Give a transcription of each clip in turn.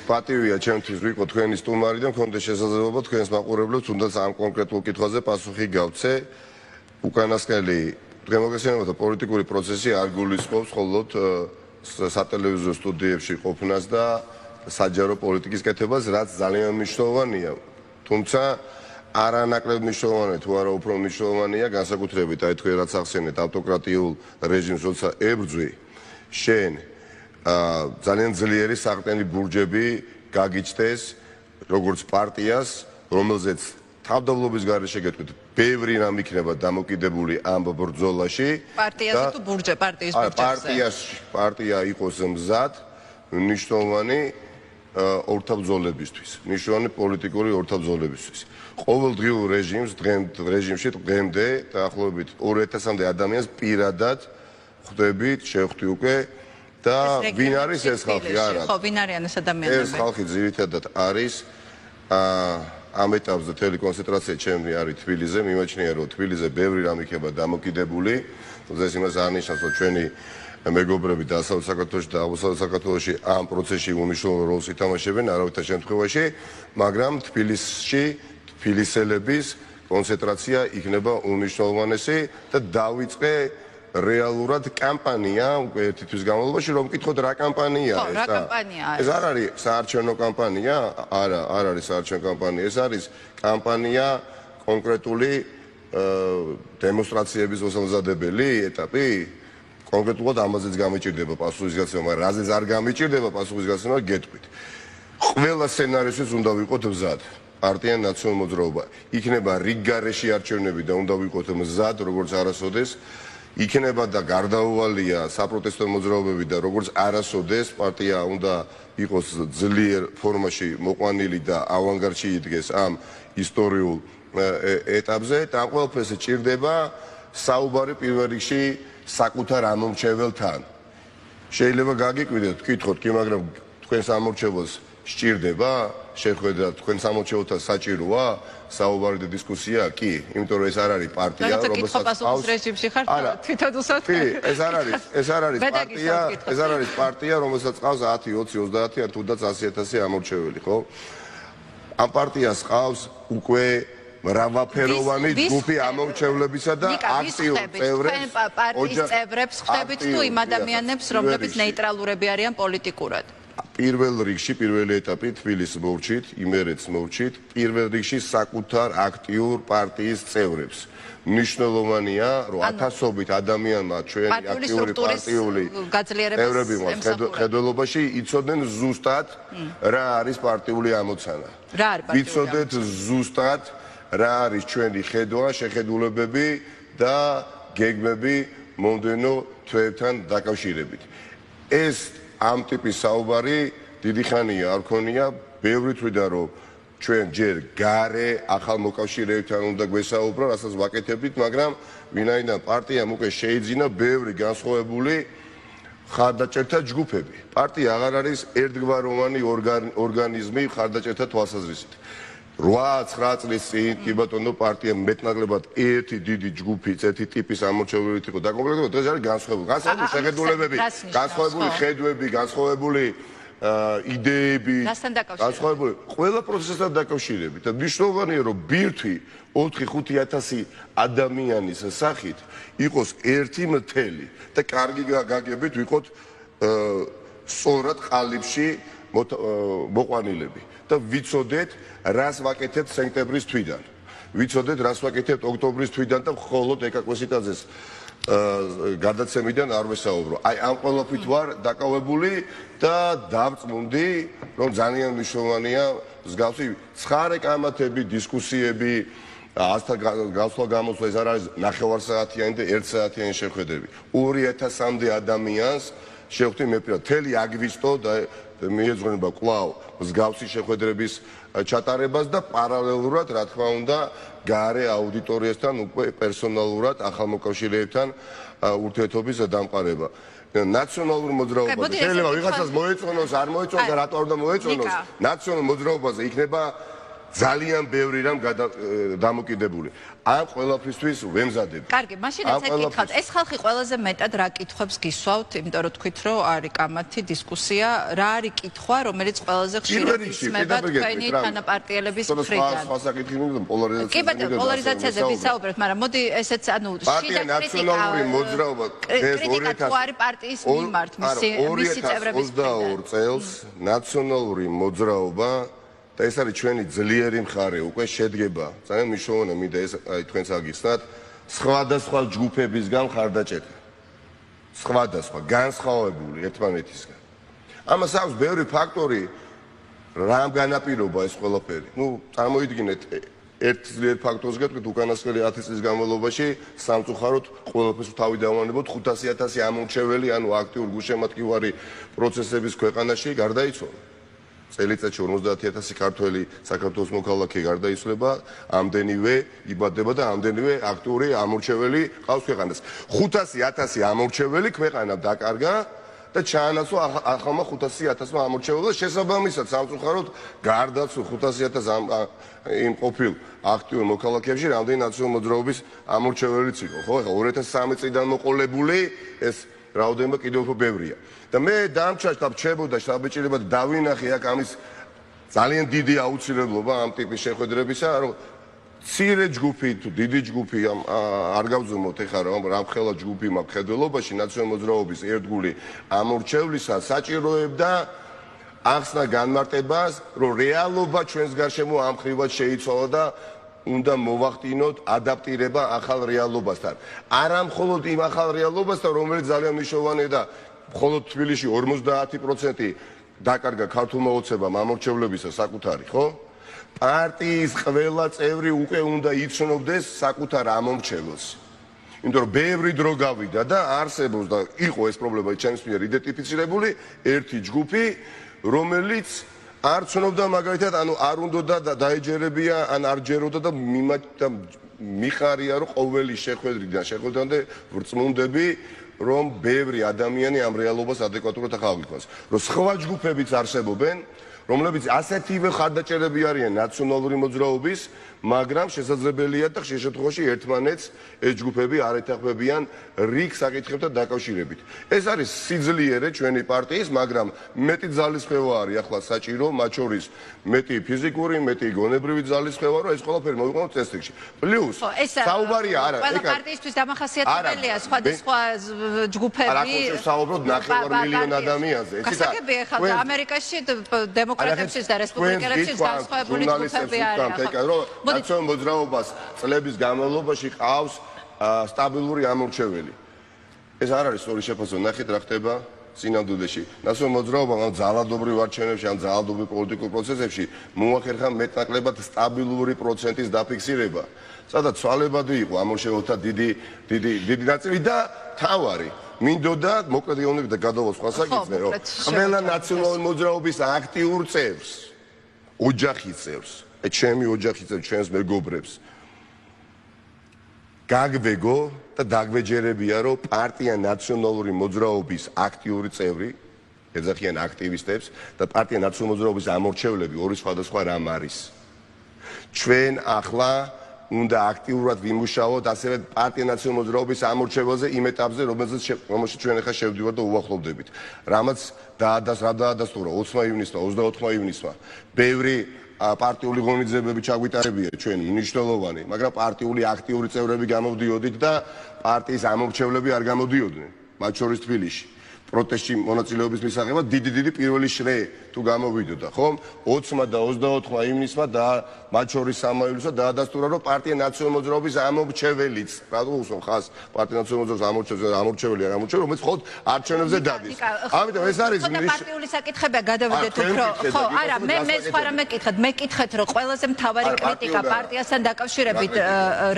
პატივია ჩემთვის ვიყო თქვენი სტუმარი და მქონდეს შესაძლებლობა თქვენს მაყურებლებს თუნდაც ამ კონკრეტულ კითხვაზე პასუხი გავცე. უკანასკნელი დემოკრატიული და პოლიტიკური პროცესი არ გულისხმობს მხოლოდ სატელევიზიო სტუდიებში ყოფნას და საჯარო პოლიტიკის კეთებას, რაც ძალიან მნიშვნელოვანია. თუმცა არანაკლებ მნიშვნელოვანია თუ არა უფრო მნიშვნელოვანია განსაკუთრებით აი თქვენ რაც ახსენეთ ავტოკრატიულ რეჟიმს როცა ებრძვი შენ ძალიან ძლიერი საყრდენი ბურჯები გაგიჩნდეს როგორც პარტიას რომელზეც თავდადლობის გარეშე გეტყვით ბევრი რამ იქნება დამოკიდებული ამ ბრძოლაში პარტიაზე თუ პარტიის ბურჯებზე პარტია იყოს მზად მნიშვნელოვანი ორთაბრძოლებისთვის მნიშვნელოვანი პოლიტიკური ორთაბრძოლებისთვის ყოველდღიურ რეჟიმში დღემდე დაახლოებით 2000-მდე ადამიანს პირადად ხვდებით შევხვდი უკვე და ვინ არის ეს ხალხი არა ხო ვინ არიან ეს ადამიანები ეს ხალხი ძირითადად არის ამ ეტაპზე თელი კონცენტრაცია ჩემი არის თბილისზე მიმაჩნია რომ თბილისზე ბევრი რამ იქნება დამოკიდებული ეს იმას არ ნიშნავს რომ ჩვენი მეგობრები დასავლეთ საქართველოში და აღმოსავლეთ საქართველოში ამ პროცესში უნიშნულო როლს ითამაშებენ არავითარ შემთხვევაში მაგრამ თბილისელების კონცენტრაცია იქნება უნიშნულოვანესი და დავიწყე რეალურად კამპანია უკვე ერთი თვის განმავლობაში რომ მკითხოთ რა კამპანია ეს არ არის საარჩევნო კამპანია არა არ არის საარჩევნო კამპანია ეს არის კამპანია კონკრეტული დემონსტრაციების მოსამზადებელი ეტაპი კონკრეტულად ამაზეც გამიჭირდება პასუხისგაცემა მაგრამ რაზეც არ გამიჭირდება პასუხისგაცემა გეტყვით ყველა სცენარისთვის უნდა ვიყოთ მზად პარტია ნაციონალურ მოძრაობა იქნება რიგ გარეშე არჩევნები და უნდა ვიყოთ მზად როგორც არასოდეს იქნება და გარდაუვალია საპროტესტო მოძრაობები და როგორც არასოდეს პარტია უნდა იყოს ძლიერ ფორმაში მოყვანილი და ავანგარდში იდგეს ამ ისტორიულ ეტაპზე და ამ ყველაფერს ჭირდება საუბარი პირველ რიგში საკუთარ ამომრჩეველთან შეიძლება გაგიკვირდეთ ვკითხოთ კი მაგრამ თქვენს ამორჩეველს სჭირდება შეხვედრა თქვენ სამორჩეველთან საჭიროა საუბარი და დისკუსია კი იმიტომ რომ ეს არ არის პარტია რომელსაც ყავს რეჟიმში ხარ თვითონ უსვათ კი ეს არ არის პარტია რომელსაც ყავს 10 20 30 ან თუნდაც 100,000 ამორჩეველი ხო ამ პარტიას ყავს უკვე მრავალფეროვანი ჯგუფი ამორჩევლებისა და აქტიურ წევრებს პარტიის წევრებს ხვდებით თუ იმ ადამიანებს რომლებიც ნეიტრალურები არიან პოლიტიკურად პირველ რიგში პირველი ეტაპი თბილისს მოვჭით, იმერეთს მოვჭით, პირველ რიგში საკუთარ აქტიურ პარტიის წევრებს. მნიშვნელოვანია, რომ ათასობით ადამიანმა ჩვენი აქტიური პარტიული წევრები მას ხედველობაში იცოდნენ ზუსტად რა არის პარტიული ამოცანა. ვიცოდეთ ზუსტად რა არის ჩვენი ხედვა, შეხედულებები და გეგმები მომდევნო თვეებთან დაკავშირებით. ეს ამ ტიპის საუბარი დიდი ხანია არ ქონია ბევრი თვიდან რომ ჩვენ ჯერ გარე ახალ მოკავშირეებთან უნდა გვესაუბრო რასაც ვაკეთებდით მაგრამ ვინაიდან პარტიამ უკვე შეიძინა ბევრი განსხვავებული ხარდაჭერთა ჯგუფები პარტია აღარ არის ერთგვაროვანი ორგანიზმი ხარდაჭერთა თვალსაზრისით 8-9 წლის წინ კი ბატონო პარტია მეტნაკლებად ერთი დიდი ჯგუფი, ერთი ტიპის ამორჩევლით იყო დაკომპლექტებული, დღეს არის განსხვავებული შეხედულებები, განსხვავებული ხედვები, განსხვავებული იდეები, განსხვავებული ყველა პროცესთან დაკავშირებით. და მნიშვნელოვანია რომ ბირთვი 4-5 ადამიანის სახით იყოს ერთი მთელი და კარგი გაგებით ვიყოთ სწორად ყალიბში მოყვანილები. და ვიცოდეთ რას ვაკეთებთ სექტემბრის თვიდან. ვიცოდეთ რას ვაკეთებთ ოქტომბრის თვიდან და მხოლოდ ეკაკვესიტაძეს გადაცემიდან არ ვესაუბრო. აი ამ ყველაფრით ვარ დაკავებული და დავწმუნდი რომ ძალიან მნიშვნელოვანია მსგავსი ცხარე კამათები, დისკუსიები, ასთან გასვლა გამოსვლა ეს არ არის 9 საათიანი და 1 საათიანი შეხვედრები. 2000-მდე ადამიანს შევხვდი მე პირად მთელი აგვისტო და მიეძღვნება კვლავ მსგავსი შეხვედრების ჩატარებას და პარალელურად რა თქმა უნდა გარე აუდიტორიასთან უკვე პერსონალურად ახალ მოკავშირეებთან ურთიერთობის დამყარება. ნაციონალურ მოძრაობაზე შეიძლება ვიღაცას მოეწონოს, არ მოეწონოს და რატო არ უნდა მოეწონოს, ნაციონალურ მოძრაობაზე იქნება ძალიან ბევრი რამ დამოკიდებული. ამ ყველაფრისთვის ვემზადებ. კარგი, მაშინაც ეკითხავთ, ეს ხალხი ყველაზე მეტად რა კითხვებს გისვავთ, იმიტომ რომ თქვით, რომ არის კამათი დისკუსია, რა არის კითხვა, რომელიც ყველაზე ხშირად ისმება თქვენი თანაპარტიელების მხრიდან. სხვა საკითხი მინდა პოლარიზაცია. კი ბატონო, პოლარიზაციაზე ვისაუბრებთ, მაგრამ მოდი ესეც ანუ შიდა ნაციონალური მოძრაობა კრიტიკა თუ არის პარტიის მიმართ მისი წევრების მხრიდან. 22 წელს ნაციონალური მოძრაობა და ეს არის ჩვენი ძლიერი მხარე უკვე შედგება ძალიან მნიშვნელოვანი მინდა ეს თქვენს აგიხსნათ სხვადასხვა ჯგუფებისგან ხარდაჭერა სხვადასხვა განსხვავებული ერთმანეთისგან ამას აქვს ბევრი ფაქტორი რამ განაპირობა ეს ყველაფერი ნუ წარმოიდგინეთ ერთ ძლიერ ფაქტორს გეტყვით უკანასკნელი 10 წლის განმავლობაში სამწუხაროდ ყველაფერს თავი დავანებოთ 500,000 ამორჩეველი ანუ აქტიურ გულშემატკივარი პროცესების ქვეყანაში გარდაიცვალა წელიწადში 50,000 ქართველი საქართველოს მოქალაქე გარდაიცვალება, ამდენივე იბადება და ამდენივე აქტიური ამორჩეველი ყავს ქვეყანას. 500,000 ამორჩეველი ქვეყანა დაკარგა და ჩაანაცვლა ახალმა 500,000 ამორჩეველს შესაბამისად სამწუხაროდ გარდაცვალ 500,000 იმ ყოფილ აქტიურ მოქალაქეებში რამდენი ნაციონალური მოძრაობის ამორჩეველიც იყო, ხო? ეხლა 2013 წლიდან მოყოლებული ეს რაოდენობა კიდევ უფრო ბევრია. და მე დამჩვაშდა რჩებოდა საბეჭდილება და დავინახე აქ ამის ძალიან დიდი აუცილებლობა ამ ტიპის შეხვედრებისა, რომ მცირე ჯგუფი თუ დიდი ჯგუფი არ გავზომოთ ეხლა რომ ხელა ჯგუფი მხედველობაში ნაციონალური მოძრაობის ერთგული ამორჩევლისა საჭიროებდა ახსნა განმარტებას, რომ რეალობა ჩვენს გარშემო ამ ხრივად შეიცვალა და უნდა მოვახდინოთ ადაპტირება ახალ რეალობასთან. არა მხოლოდ იმ ახალ რეალობასთან, რომელიც ძალიან მნიშვნელოვანია და მხოლოდ თბილისში 50% დაკარგა ქართულმა ოცნებამ ამორჩევლებისა საკუთარი, ხო? პარტიის ყველა წევრი უკვე უნდა იცნობდეს საკუთარ ამორჩეველს. იმიტომ რომ ბევრი დრო გავიდა და არსებობს და იყო ეს პრობლემა ჩემს მიერ იდენტიფიცირებული ერთი ჯგუფი, რომელიც არ ცნობდა მაგალითად, ანუ არ უნდა და დაეჯერებია, ან არ ჯეროდა და მიხარია რომ ყოველი შეხვედრიდან ვრწმუნდები რომ ბევრი ადამიანი ამ რეალობას ადეკვატურად ახალგითავს. რომ სხვა ჯგუფებიც არსებობენ, რომლებიც ასეთივე ხარდაჭერები არიან ნაციონალური მოძრაობის, მაგრამ შესაძლებელია და ხშირ შემთხვევაში ერთმანეთს ეს ჯგუფები არ ეთანხმებიან რიგ საკითხებთან დაკავშირებით. ეს არის სიძლიერე ჩვენი პარტიის, მაგრამ მეტი ძალისხმევა არის ახლა საჭირო, მათ შორის მეტი ფიზიკური, მეტი გონებრივი ძალისხმევა, რომ ეს ყველაფერი მოვიყვანოთ წესრიგში. პლუს საუბარია არა, ყველა პარტიისთვის დამახასიათებელია სხვადასხვა ჯგუფები. არა, ხო საუბრობ 9 მილიონ ადამიანზე. გასაგებია ხალხი ამერიკაში დემოკრატებშიც და რესპუბლიკელებშიც განსხვავებული ჯგუფები არის. ნაციონალურ მოძრაობას წლების განმავლობაში ყავს სტაბილური ამორჩეველი. ეს არ არის სწორი შეფასება, ნახეთ რა ხდება სინამდვილეში. ნაციონალურ მოძრაობამ ამ ძალადობრივ არჩევნებში, ამ ძალადობრივ პოლიტიკურ პროცესებში მოახერხა მეტნაკლებად სტაბილური პროცენტის დაფიქსირება, სადაც ცვალებადი იყო ამორჩეველთა დიდი ნაწილი და თავარი მინდოდა მოკლედ გეუბნები და გადავალ სხვა საკითხზე, რომ ყველა ნაციონალური მოძრაობის აქტიურ წევრს, ოჯახის წევრს ჩემი ოჯახის და ჩვენს მეგობრებს გაგვეგო და დაგვეჯერებია რომ პარტია ნაციონალური მოძრაობის აქტიური წევრი ეძახიან აქტივისტებს და პარტია ნაციონალური მოძრაობის ამორჩევლები ორი სხვადასხვა რამ არის ჩვენ ახლა უნდა აქტიურად ვიმუშაოთ ასევე პარტია ნაციონალური მოძრაობის ამორჩეველზე იმ ეტაპზე რომელშიც ჩვენ ახლა შევდივართ და უახლოვდებით რამაც დაადასტურა 20 ივნისმა 24 ივნისმა ბევრი პარტიული ღონისძიებები ჩაგვიტარებია ჩვენ მნიშვნელოვანი, მაგრამ პარტიული აქტიური წევრები გამოვდიოდით და პარტიის ამორჩევლები არ გამოდიოდნენ, მათ შორის თბილისში. პროტესტში მონაწილეობის მისაღებად დიდი პირველი შრე თუ გამოვიდოდა, ხო? 20 და 24 ივნისმა და მათ შორის 3 ივლისმა დაადასტურა, რომ პარტია ნაციონალური მოძრაობის ამორჩეველიც, რატო უსვამ ხას პარტია ნაციონალური მოძრაობის ამორჩეველი, რომელიც მხოლოდ არჩევნებზე დადის. ამიტომ ეს არის პარტიული საკითხებია გადავიდეთ უფრო, ხო, არა, მე სხვა რამე მეკითხეთ, მეკითხეთ, რომ ყველაზე მთავარი კრიტიკა პარტიასთან დაკავშირებით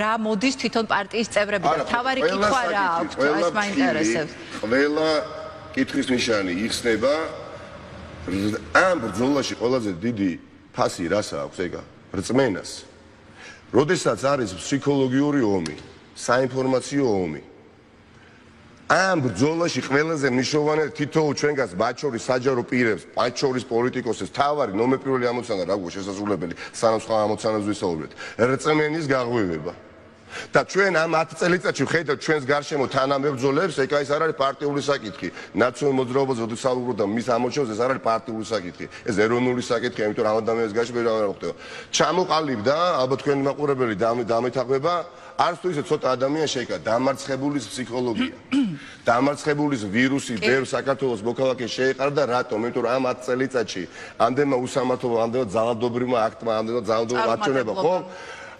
რა მოდის თვითონ პარტიის წევრებიდან. მთავარი კითხვა რა აქვს, ეს მაინტერესებს. ყველა კითხვის ნიშანი იხსნება ამ ბრძოლაში ყველაზე დიდი ფასი რას აქვს ეგა რწმენას როდესაც არის ფსიქოლოგიური ომი საინფორმაციო ომი ამ ბრძოლაში ყველაზე მნიშვნელოვანია თითოეულ ჩვენგანს მათ შორის საჯარო პირებს, მათ შორის პოლიტიკოსებს, თავარი ნომერპირველი ამოცანა რა გვაქვს შესაძლებელი, სანამ სხვა ამოცანებს ვისაუბრეთ, რწმენის გაღვივება. და ჩვენ ამ 10 წელიწადში ვხედავთ ჩვენს გარშემო თანამებრძოლებს, ეკა ეს არ არის პარტიული საკითხი. ნაციონალურ მოძრაობაზე როდის საუბრობ და მის ამორჩევას ეს არ არის პარტიული საკითხი. ეს ეროვნული საკითხია, იმიტომ რომ ამ ადამიანის გარშემო ვერ ხდება. ჩამოყალიბდა, ალბათ თქვენი მაყურებელი დამეთანხმება, არც თუ ისე ცოტა ადამიანი შეიკა დამარცხებულის ფსიქოლოგია. დამარცხებულის ვირუსი ბევრ საქართველოს მოქალაქეს შეეყარა და რატომ? იმიტომ რომ ამ 10 წელიწადში ამდენმა უსამართლობამ, ამდენმა ძალადობრივმა აქტმა, ამდენმა ძალადობრივმა არჩევნებმა, ხო?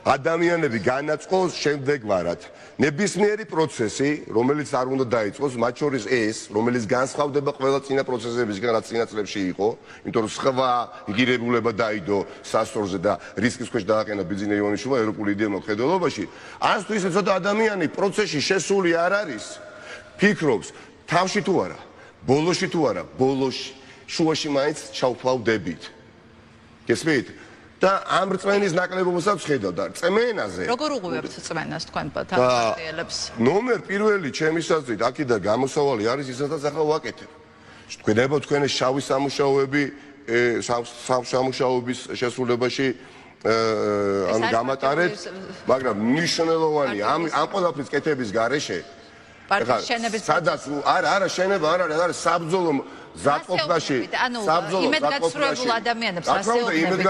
ადამიანები განაწყოს შემდეგ ვარად. ნებისმიერი პროცესი, რომელიც არ უნდა დაიწყოს, მათ შორის ეს, რომელიც განსხვავდება ყველა წინა პროცესებისგან, რაც წინა წლებში იყო, იმიტომ რომ სხვა იგირებულება დაიდო სასწორზე და რისკის ქვეშ დააყენა ბიძინა ივანიშვილმა ევროპული იდეა მხედველობაში. არც თუ ისე ცოტა ადამიანი პროცესში შესული არ არის, ფიქრობს, თავში თუ არა, ბოლოში თუ არა, ბოლოში, შუაში მაინც ჩავფლავდებით. გესმით? და ამ რწმენის ნაკლებობასაც ხედავ და რწმენაზე როგორ უღვევთ რწმენას თქვენ პარტიელებს? ნომერ პირველი ჩემი საზრით აქედან გამოსავალი არის ისაც ახლა ვაკეთებ. თქვენება თქვენი შავი სამუშაოები სამუშაოების შესრულებაში ანუ გამატარეთ, მაგრამ მნიშვნელოვანი ამ ყველაფრის კეთების გარეშე პარტიის შენების სადაც არა შენება არ არის საბრძოლო ზატყოფაში იმედგაცრუებულ ადამიანებს ასეუბნებით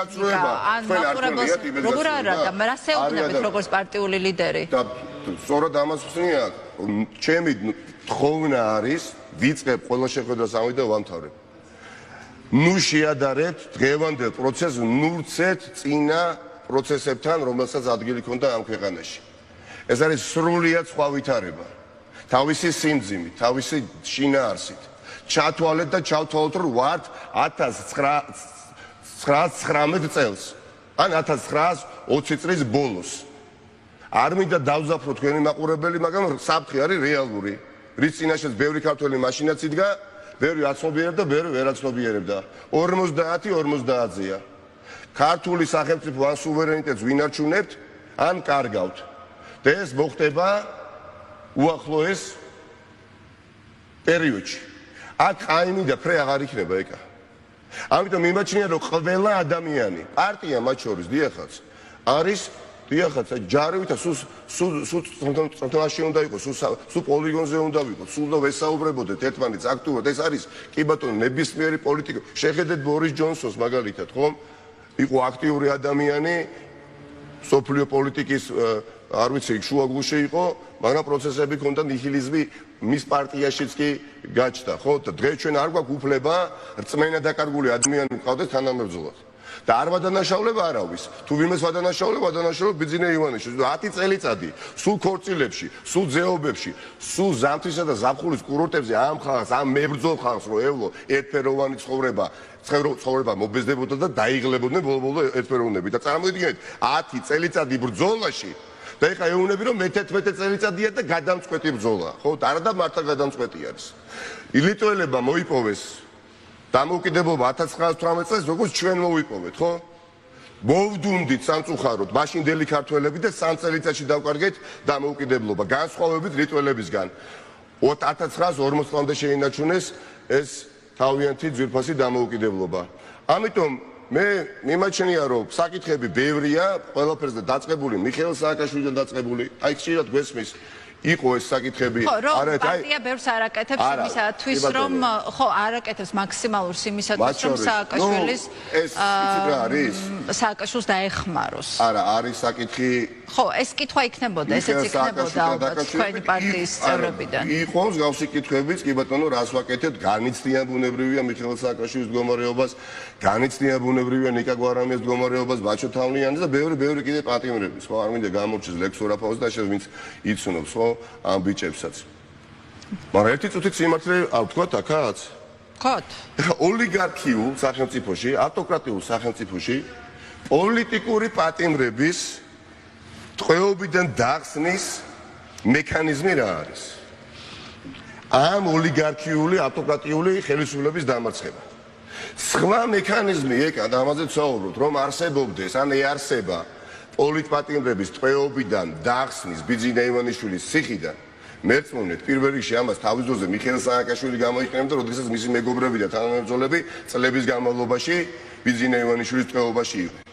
როგორ არა და რასეუბნებით როგორც პარტიული ლიდერი და სწორად ამას ვხსნია ჩემი თხოვნა არის ვიწყებ ყველა შეხვედრას ამით და ვამთავრებ ნუ შეადარეთ დღევანდელ პროცესს ნურცეთ წინა პროცესებთან რომელსაც ადგილი ჰქონდა ამ ქვეყანაში ეს არის სრულიად სხვა ვითარება თავისი სიმძიმით თავისი შინაარსით ჩათვალეთ და ჩავთვალოთ რომ ვართ 1919 წელს ან 1920 წლის ბოლოს არ მინდა დავზაფრო თქვენი მაყურებელი მაგრამ საფრთხე არის რეალური რის წინაშეც ბევრი ქართველი მაშინაც იდგა ბევრი აცნობიერებდა ბევრი ვერ აცნობიერებდა 50-50-ზეა ქართული სახელმწიფო ან სუვერენიტეტს ვინარჩუნებთ ან კარგავთ და ეს მოხდება უახლოეს პერიოდში აქ აიმი და ფრე აღარ იქნება ეკა. ამიტომ მიმაჩნია რომ ყველა ადამიანი, პარტია მათ შორის დიახაც, არის დიახაც ჯარივით და სულ წონთაში უნდა იყოს, სულ პოლიგონზე უნდა ვიყოთ, სულ და ვესაუბრებოდეთ ერთმანეთს აქტიურად. ეს არის კი ბატონო ნებისმიერი პოლიტიკა. შეხედეთ ბორის ჯონსონს მაგალითად, ხომ? იყო აქტიური ადამიანი, სოფლიო პოლიტიკის არ ვიცი, შუაგულში იყო, მაგრამ პროცესები ჰქონდა ნიჰილიზმი მის პარტიაშიც კი გაჩნდა, ხო? და დღეს ჩვენ არ გვაქვს უფლება რწმენა დაკარგული ადამიანი მყავდეს თანამებრძოლად. და არ ვადანაშაულებ არავის. თუ ვინმეს ვადანაშაულებ, ვადანაშაულებ ბიძინა ივანიშვილს. 10 წელიწადი სულ ქორწილებში, სულ ძეობებში, სულ ზამთრისა და ზაფხულის კურორტებზე ამ ხალხს, ამ მებრძოლ ხალხს რო ევლო ერთფეროვანი ცხოვრება მობეზდებოდა და დაიღლებოდნენ ბოლო-ბოლო ერთფეროვნები. და წარმოგიდგენთ 10 წელიწადი ბრძოლაში და ეხლა ეუბნები რომ მე-11 წელიწადია და გადამწყვეტი ბრძოლა, ხო? არა და მართლა გადამწყვეტი არის. ლიტველებმა მოიპოვეს დამოუკიდებლობა 1918 წელს, როგორც ჩვენ მოვიპოვეთ, ხო? მოვდუნდით სამწუხაროდ მაშინდელი ქართველები და 3 წელიწადში დავკარგეთ დამოუკიდებლობა, განსხვავებით ლიტველებისგან. 1940 წლამდე შეინარჩუნეს ეს თავიანთი ძვირფასი დამოუკიდებლობა. ამიტომ მე მიმაჩნია რომ საკითხები ბევრია, ყველაფერზე დაწყებული, მიხეილ სააკაშვილიდან დაწყებული, აი ხშირად გვესმის იყო ეს საკითხები არა პარტია ბევრს არაკეთებს იმისათვის რომ ხო არაკეთებს მაქსიმალურს იმისათვის რომ სააკაშვილის ეს იცით რა არის სააკაშვილს დაეხმაროს არა არის საკითხი ხო ეს კითხვა იქნებოდა ესეც იქნებოდა ალბათ თქვენი პარტიის წევრებიდან იყო მსგავსი კითხვებიც კი ბატონო რას ვაკეთებთ განიცდიან ბუნებრივია მიხეილ სააკაშვილის მდგომარეობას განიცდიან ბუნებრივია ნიკა გვარამიას მდგომარეობას ბაჩო თავლიანის და ბევრი კიდე პატიმრების ხო არ მინდა გამორჩეს ლექსორაფაოს და შეიძლება ვინც იცნობს ხო ამ ბიჭებსაც. მაგრამ ერთი წუთით სიმართლე არ ვთქვათ აქაც? ვთქვათ. ოლიგარქიულ სახელმწიფოში, ავტოკრატიულ სახელმწიფოში პოლიტიკური პატიმრების ტყვეობიდან დახსნის მექანიზმი რა არის? ამ ოლიგარქიული ავტოკრატიული ხელისუფლების დამარცხება. სხვა მექანიზმი ეკა და ამაზე ვსაუბრობთ, რომ არსებობდეს, ან ეარსება პოლიტპატიმრების ტყვეობიდან დახსნის ბიძინა ივანიშვილის ციხიდან მერწმუნეთ პირველ რიგში ამას თავის დროზე მიხეილ სააკაშვილი გამოიყენებდა, როდესაც მისი მეგობრები და თანამებრძოლები წლების განმავლობაში ბიძინა ივანიშვილის ტყვეობაში იყვნენ.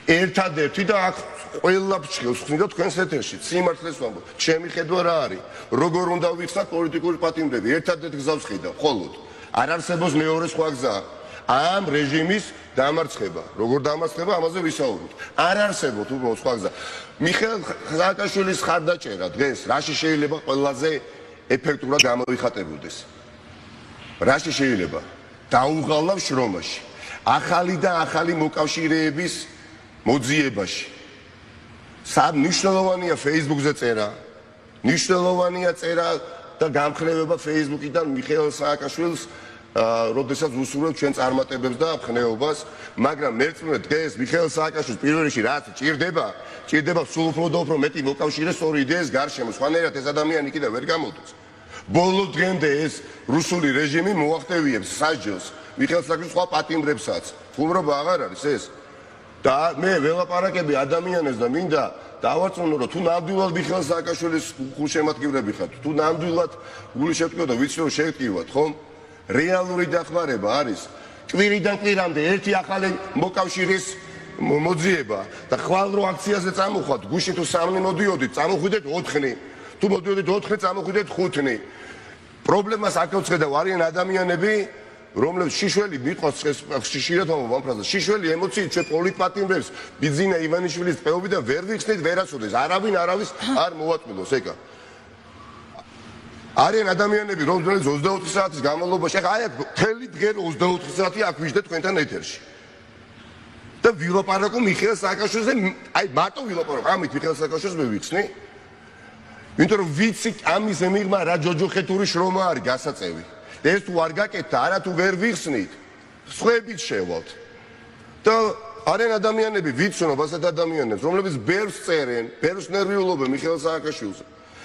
ერთადერთი და აქ ყველა ფჩხილს ხსნიდა თქვენს ეთერში, სიმართლეს ვამბობ, ჩემი ხედვა რა არის, როგორ უნდა ვიხსნათ პოლიტიკური პატიმრები, ერთადერთ გზავს ხედავ, მხოლოდ არ არსებობს მეორე სხვა გზა. ამ რეჟიმის დამარცხება, როგორ დამარცხება, ამაზე ვისაუბროთ. არ არსებობს უბრალოდ სხვა გზა. მიხეილ სააკაშვილის ხარდაჭერა დღეს რაში შეიძლება ყველაზე ეფექტურად გამოიხატებოდეს? რაში შეიძლება? დაუღალავ შრომაში. ახალი და ახალი მოკავშირეების მოძიებაში. მნიშვნელოვანია Facebook-ზე წერა, მნიშვნელოვანია წერა და გამხნევება Facebook-იდან მიხეილ სააკაშვილს, როდესაც უსურვებ ჩვენ წარმატებებს და ხნეობას, მაგრამ მერწმუნეთ დღეს მიხეილ სააკაშვილს პირველ რიგში რაც ჭირდება სულ უფრო მეტი მოკავშირე სწორი იდეის გარშემო, სხვანაირად ეს ადამიანი კიდევ ვერ გამოდის. ბოლო დღემდე ეს რუსული რეჟიმი მოახტევიებს სასჯელს მიხეილ სააკაშვილის სხვა პატიმრებსაც. ხუმრობა აღარ არის ეს? და მე ველაპარაკები ადამიანებს და მინდა დავარწმუნო, რომ თუ ნამდვილად მიხეილ სააკაშვილის გულშემატკივრები ხართ, თუ ნამდვილად გული შევტკიოთ და ვიცი რომ შევტკივათ, ხომ? რეალური დახმარება არის კვირიდან კვირამდე ერთი ახალი მოკავშირის მოძიება და ხვალ რო აქციაზე წამოხვათ, გუშინ თუ 3 მოდიოდით, წამოხვიდეთ 4-ნი. თუ მოდიოდით 4-ნი, წამოხვიდეთ 5-ნი. პრობლემას აქ ვწხედავ, არიან ადამიანები, რომლებს შიშველი მიყვარს ხშირად ვამბობ ამ ფრაზას, შიშველი ემოციით ჩვენ პოლიტპატიმრებს ბიძინა ივანიშვილის ტყვეობიდან ვერ ვიხსნით ვერასოდეს, არავინ არავის არ მოვატყილოს ეკა. არიან ადამიანები, რომლებიც 24 საათის განმავლობაში, ახლა აი მთელი დღე 24 საათი აქ ვიждდეთ თქვენთან ეთერში. და ვილაპარაკო მიხეილ სააკაშვილზე, აი მარტო ვილაპარაკო, ამით მიხეილ სააკაშვილს მე ვიხსნი. იმიტომ რომ ვიცი ამის მიღმა რა ჯოჯოხეთური შრომა არის გასაწევი. და ეს თუ არ გაკეთდა, არა თუ ვერ ვიხსნით, სხვებით შევალთ. და არიან ადამიანები, ვიცნობ ასეთ ადამიანებს, რომლებიც ბერს წერენ, ბერს ნერვიულობენ მიხეილ სააკაშვილზე.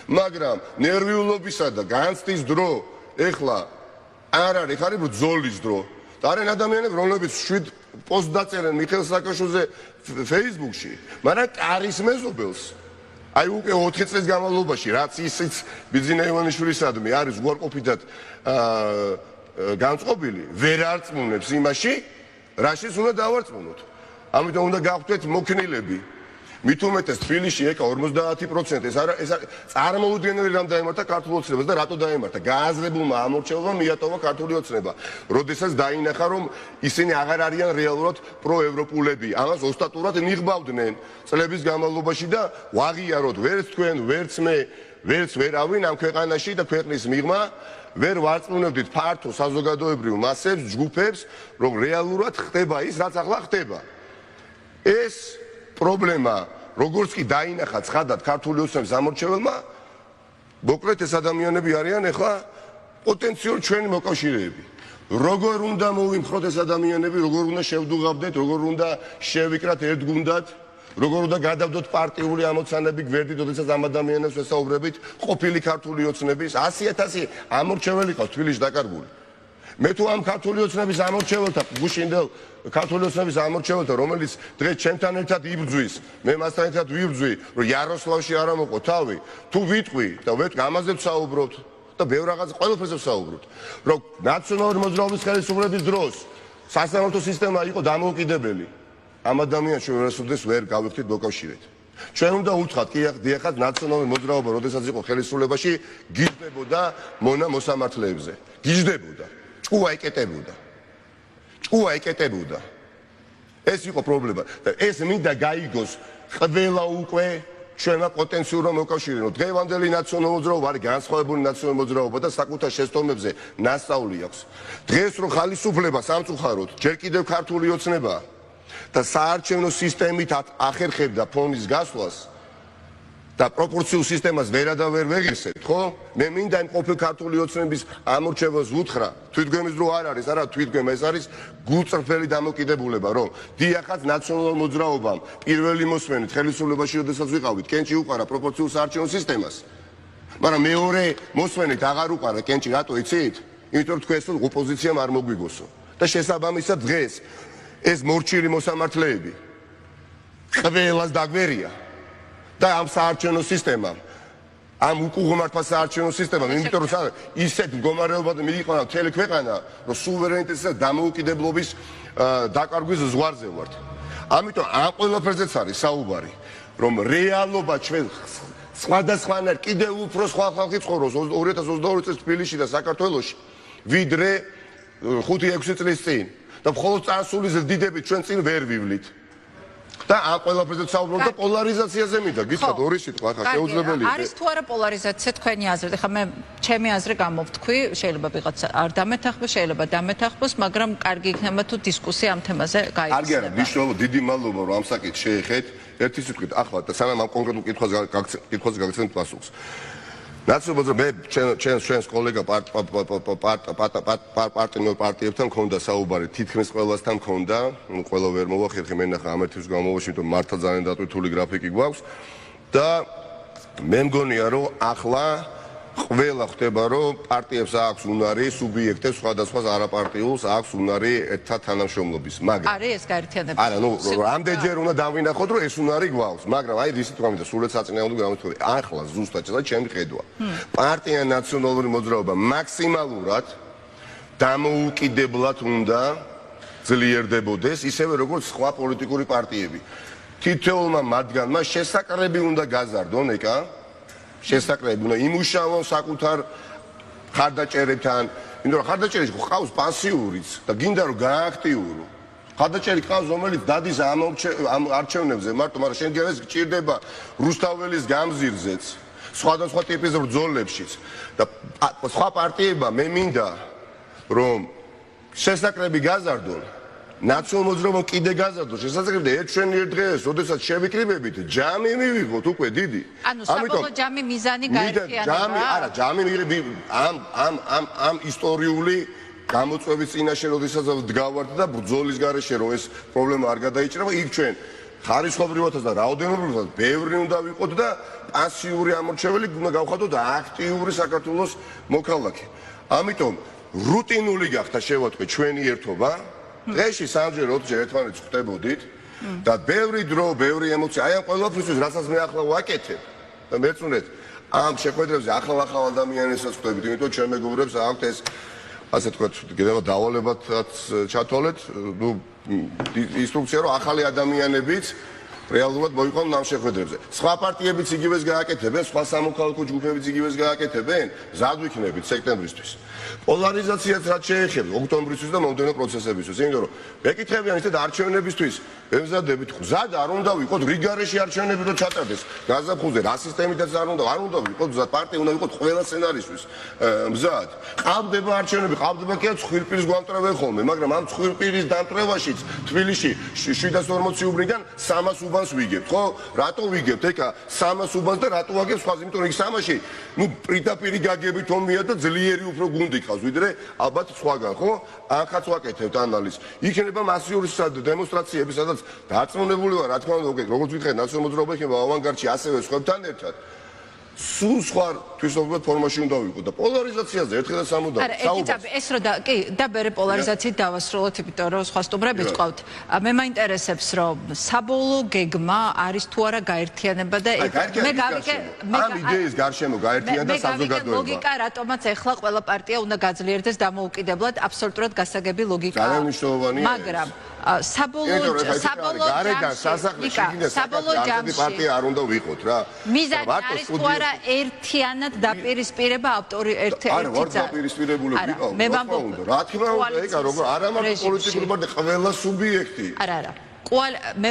მაგრამ ნერვიულობისა და განცდის დრო ეხლა არ არის, ხარი ბრძოლის დრო. და არიან ადამიანები, რომლებიც 7 პოსტ დაწერენ მიხეილ სააკაშვილზე Facebook-ში, მაგრამ კარის მეზობელს აი უკვე 4 წლის განმავლობაში, რაც ისიც ბიძინა ივანიშვილისადმი არის უარყოფითად განწყობილი, ვერ არწმუნებს იმაში, რაშიც უნდა დავარწმუნოთ. ამიტომ უნდა გავხდეთ მოქნილები. მით უმეტეს თბილისში ეკა 50% ეს წარმოუდგენელი რამ დაემართა ქართულ ოცნებას და რატო დაემართა? გააზრებულმა ამორჩეულმა მიატოვა ქართული ოცნება. როდესაც დაინახა რომ ისინი აღარ არიან რეალურად პროევროპულები. ამას ოსტატურად ნიღბავდნენ წლების განმავლობაში და ვაღიაროთ ვერც თქვენ, ვერც მე, ვერც ვერავინ ამ ქვეყანაში და ქვეყნის მიღმა ვერ ვარწმუნებდით ფართო საზოგადოებრივ მასებს, ჯგუფებს, რომ რეალურად ხდება ის, რაც ახლა ხდება. ეს პრობლემა, როგორც კი დაინახა ცხადად ქართული ოცნების ამორჩეველმა, მოკლედ ეს ადამიანები არიან ახლა პოტენციურ ჩვენი მოკავშირეები. როგორ უნდა მოვიმხროთ ეს ადამიანები, როგორ უნდა შევდუღავდეთ, როგორ უნდა შევიკრათ ერთ გუნდად, როგორ უნდა გადავდოთ პარტიული ამოცანები გვერდით, როდესაც ამ ადამიანებს ვესაუბრებით, ყოფილი ქართული ოცნების 100,000 ამორჩეველი ყავს თბილისში დაკარგული. მე თუ ამ ქართული ოცნების ამორჩეველთა, გუშინდელ ქართული ოცნების ამორჩეველთა, რომელიც დღეს ჩემთან ერთად იბრძვის, მე მასთან ერთად ვიბრძვი, რომ იაროსლავში არ ამოყო თავი, თუ ვიტყვი და ვეთქვი ამაზე ვსაუბრობთ და ბევრ რაღაც ყველაფერზე ვსაუბრობთ, რომ ნაციონალური მოძრაობის ხელისუფლების დროს სასამართლო სისტემა იყო დამოუკიდებელი. ამ ადამიანს შევერასოდეს ვერ გავიხდით მოკავშირედ. ჩვენ უნდა უთხრათ, კი დიახაც ნაციონალური მოძრაობა, როდესაც იყო ხელისუფლებაში, გიждდებოდა მონა მოსამართლეებზე. გიждდებოდა. ჭკუა ეკეტებოდა. ეს იყო პრობლემა და ეს მინდა გაიგოს ყველა უკვე ჩვენმა პოტენციურმა მოკავშირეებმა. დღევანდელი ნაციონალური მოძრაობა არის განსხვავებული ნაციონალური მოძრაობა და საკუთარ შესწავლებზე ნასწავლი აქვს. დღეს რო ხალისუფლება სამწუხაროდ ჯერ კიდევ ქართული ოცნებაა და საარჩევნო სისტემით ახერხებდა ფონის გასვლას და პროპორციულ სისტემას ვერადავერ ვეღირსებთ, ხო? მე მინდა იმ ყოფილ ქართული ოცნების ამორჩეველს ვუთხრა, თვითგვემის დრო არ არის, არა თვითგვემა, ეს არის გულწრფელი დამოკიდებულება, რომ დიახაც ნაციონალურ მოძრაობამ პირველი მოსმენით ხელისუფლებაში როდესაც ვიყავით, კენჭი უყარა პროპორციულ საარჩევნო სისტემას. მაგრამ მეორე მოსმენით აღარ უყარა კენჭი, რატო იცით? იმიტომ რომ თქვენ ოპოზიციამ არ მოგვიგოსო. და შესაბამისად დღეს ეს მორჩილი მოსამართლეები ყველას დაგვერია. და ამ საარჩევნო სისტემამ ამ უკუღმართმა საარჩევნო სისტემამ, იმიტომ რომ ისეთ მდგომარეობად მიიყვანა მთელი ქვეყანა, რომ სუვერენიტეტისა და დამოუკიდებლობის დაკარგვის ზღვარზე ვართ. ამიტომ ამ ყველაფერზეც არის საუბარი, რომ რეალობა ჩვენ სხვადასხვანაირ კიდევ უფრო სხვა ხალხი ცხოვრობს 2022 წელს თბილისში და საქართველოში, ვიდრე 5-6 წლის წინ. და მხოლოდ წარსულის დიდებით ჩვენ წინ ვერ ვივლით. და ამ ყველაფერზე საუბრობ და პოლარიზაციაზე მინდა გითხრათ ორი სიტყვა ხა შეუძლებელია. არის თუ არა პოლარიზაცია თქვენი აზრით? ეხლა მე ჩემი აზრი გამოვთქვი, შეიძლება ვიღაცა არ დამეთახოს, შეიძლება დამეთახოს, მაგრამ კარგი იქნება თუ დისკუსია ამ თემაზე გაიხსნება. კარგი არა, მნიშვნელობა დიდი მადლობა რომ ამ საკითხს შეეხეთ. ერთი სიტყვით ახლა და სანამ ამ კონკრეტულ კითხვაზე გაგცემთ პასუხს. ნაცნობად მე ჩვენს კოლეგა პარტნიორ პარტიებთან მქონდა საუბარი, თითქმის ყველასთან მქონდა, ყველა ვერ მოვახერხე მე ნახა ამ ერთის განმავლობაში, იმიტომ მართლა ძალიან დატვირთული გრაფიკი გვაქვს და მე მგონია რომ ახლა ყველა ხვდება რომ პარტიებს აქვს უნარი, სუბიექტებს სხვადასხვა არაპარტიულს აქვს უნარი ერთად თანამშრომლობის, მაგრამ არის ეს გაერთიანება. არა, ნუ რამდენჯერ უნდა დავინახოთ რომ ეს უნარი გვაქვს, მაგრამ აი რისი თქვა მინდა სრულად საწინააღმდეგო გამოსწორი. ახლა ზუსტად ჩემი ხედვა. პარტია ნაციონალური მოძრაობა მაქსიმალურად დამოუკიდებლად უნდა ძლიერდებოდეს, ისევე როგორც სხვა პოლიტიკური პარტიები. თითოეულმა მათგანმა შესაკრები უნდა გაზარდონ, ეკა შესაკრები უნდა იმუშაონ საკუთარ ხარდაჭერებთან, იმიტომ რომ ხარდაჭერაში ყავს პასიურიც და გინდა რომ გააქტიურო. ხარდაჭერი ყავს, რომელიც დადის ამ არჩევნებზე მარტო, მაგრამ შენგან ეს გჭირდება რუსთაველის გამზირზეც, სხვადასხვა ტიპის ბრძოლებშიც და სხვა პარტიებმა მე მინდა რომ შესაკრები გაზარდონ. ნაციონალურ მოძრაობამ კიდე გაზარდოს შესაძლებელი ერთ შენიერ დღეს, როდესაც შევიკრიბებით, ჯამი მივიღოთ უკვე დიდი. ანუ საბოლოო ჯამი მიზანი გაერთიანება. ჯამი, არა, ჯამი ამ ისტორიული გამოწვევის წინაშე, როდესაც დგავართ და ბრძოლის გარეშე, რომ ეს პრობლემა არ გადაიჭრება, იქ ჩვენ ხარისხობრივადაც და რაოდენობრივადაც ბევრი უნდა ვიყოთ და პასიური ამორჩეველი უნდა გავხადოთ აქტიური საქართველოს მოქალაქე. ამიტომ რუტინული გახდა შევატყვი ჩვენი ერთობა. დღეში სამჯერ 4ჯერ ერთმანეთს ხვდებოდით და ბევრი დრო, ბევრი ემოცია, აი ამ ყველაფრისთვის, რასაც მე ახლა ვაკეთებ და მეწუნეთ ამ შეხვედრებზე ახალ ადამიანებსაც ხვდებით, იმიტომ ჩვენ მეგობრებს აქვთ ეს ასე თქვათ, გედება დავალებათაც ჩათვალეთ, ნუ ინსტრუქცია რომ ახალი ადამიანებიც რეალურად მოიყვანონ ამ შეხვედრებზე. სხვა პარტიებიც იგივეს გააკეთებენ, სხვა სამოქალაქო ჯგუფებიც იგივეს გააკეთებენ, მზად ვიქნებით სექტემბრისთვის. პოლარიზაციაც რაც შეეხება ოქტომბრისთვის და მომდევნო პროცესებისთვის, იმიტომ რომ მეკითხებიან ისეთ არჩევნებისთვის, ემზადებით, მზად არ უნდა ვიყოთ რიგარეში არჩევნები რო ჩატარდეს. გაზაფხულზე რა სისტემითაც არ უნდა ვიყოთ მზად, პარტია უნდა ვიყოთ ყველა სცენარისთვის მზად. ყავდება არჩევნები, ყავდება კი ცხვირპირის გვამტრევენ ხოლმე, მაგრამ ამ ცხვირპირის დამტრევაშიც თბილისში 740 უბნიდან 300 უბანს ვიგებთ, ხო? რატო ვიგებთ? ეკა 300 უბანს და რატო ვაგებთ სხვას? იმიტომ რომ იქ 300-ში, ნუ პირდაპირი გაგებით ომია და ძლიერი უფრო გუნდი ყავს, ვიდრე ალბათ სხვაგან, ხო? ახაც ვაკეთებთ ანალიზს. იქნება მასიური დემონსტრაციები, სადაც დარწმუნებული ვარ, რა თქმა უნდა, როგორც ვითხეთ, ნაციონალურ მოძრაობა იქნება ავანგარდში ასევე სხვებთან ერთად. სულ სხვა თვისობრივად ფორმაში უნდა ვიყო და პოლარიზაციაზე ერთხელ და სამუდამოდ საუბარს. ეს რო და კი და ბერე პოლარიზაციით დავასრულოთ, იმიტომ რომ სხვა სტუმრებიც ყავთ. მე მაინტერესებს რომ საბოლოო გეგმა არის თუ არა გაერთიანება და მე გავიგე ამ იდეის გარშემო გაერთიანდა საზოგადოება. ლოგიკა რატომაც ეხლა ყველა პარტია უნდა გაძლიერდეს დამოუკიდებლად, აბსოლუტურად გასაგები ლოგიკა. ძალიან მნიშვნელოვანია. მაგრამ საბოლოო ჯამში პარტია არ უნდა ვიყოთ რა. მიზანი არის თუ არა ერთიანად დაპირისპირება ავტორი ერთი არა ვარ დაპირისპირებულები ვიყავ. რა თქმა უნდა, ეკა როგორ არა მარტო პოლიტიკური პარტია, ყველა სუბიექტი. არა. მე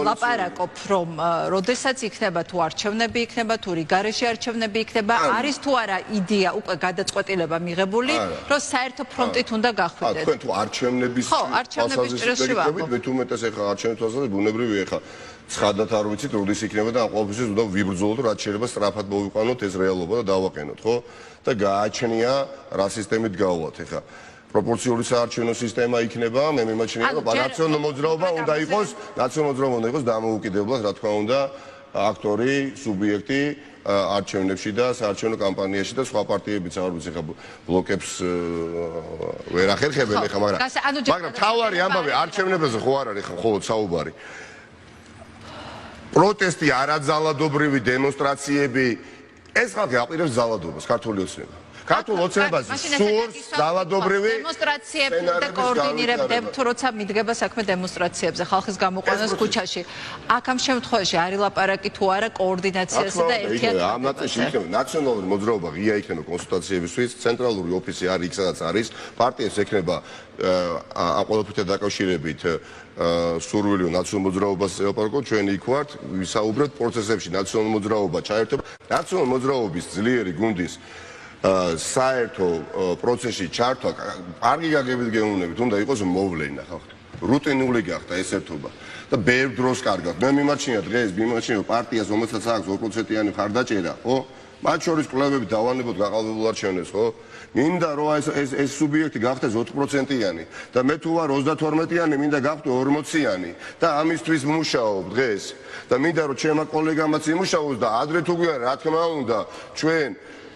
ლაპარაკობ რომ როდესაც იქნება თუ არჩევნები იქნება თუ რიგარეში არჩევნები იქნება არის თუ არა იდეა უკვე გადაწყვეტილება მიღებული რომ საერთო ფრონტით უნდა გახვიდეთ. თქვენ თუ არჩევნების თვალსაზრისით მე თუ მეტეს ეხა არჩევნების თვალსაზრისით ბუნებრივია ეხა ცხადად არ ვიცით როდის იქნება და ამ ყოველთვის უნდა ვიბრძოლოთ რაც შეიძლება სწრაფად მოვიყვანოთ ეს რეალობა და დავაყენოთ, ხო? და გააჩნია რა სისტემით გავვათ ეხა. პროპორციული საარჩევნო სისტემა იქნება, მე მიმაჩნია რომ ნაციონალურ მოძრაობა უნდა იყოს, ნაციონალურ მოძრაობა უნდა იყოს დამოუკიდებლად, რა თქმა უნდა, აქტორი, სუბიექტი არჩევნებში და საარჩევნო კამპანიაში და სხვა პარტიებიც არ ვიცი ხა ბლოკებს ვერ ახერხებენ ეხა, მაგრამ თავარი ამბავი არჩევნებზე ხო არ არის ხა მხოლოდ საუბარი. პროტესტი, არაძალადობრივი დემონსტრაციები ეს ხალხი აპირებს ძალადობას ქართული ოცნება. ქართულ ოცნებას სურს ძალადობრივი დემონსტრაციები და კოორდინირებდებ თუ როცა მიდგება საქმე დემონსტრაციებზე ხალხის გამოყვანას ქუჩაში. აქ ამ შემთხვევაში არის ლაპარაკი თუ არა კოორდინაციასა და ერთიანობაზე. ამ ნაწილში იქნება ნაციონალური მოძრაობა ღია იქნება კონსულტაციებისთვის, ცენტრალური ოფისი არის იქ სადაც არის, პარტიას ექნება ამ ყველაფერთან დაკავშირებით სურვილი ნაციონალურ მოძრაობას ელაპარაკო, ჩვენ იქ ვართ, ვისაუბრებთ პროცესებში ნაციონალური მოძრაობა ჩაერთვება, ნაციონალური მოძრაობის ძლიერი გუნდის საერთო პროცესში ჩართვა კარგი გაგებით გეუბნებით, უნდა იყოს მოვლენა ხალხი. რუტინული გახდა ეს ერთობა და ბევრ დროს კარგად. მე მიმაჩნია დღეს პარტიას, რომელსაც აქვს 2%-იანი მხარდაჭერა, ხო? მათ შორის კვლევები დავანებოთ გაყალბებულ არჩევნებს, ხო? მინდა რომ ეს სუბიექტი გახდეს 4%-იანი და მე თუ ვარ 32-იანი, მინდა გავხდე 40-იანი და ამისთვის ვმუშაობ დღეს. და მინდა რომ ჩემმა კოლეგამაც იმუშაოს და ადრე თუ გვიან, რა თქმა უნდა, ჩვენ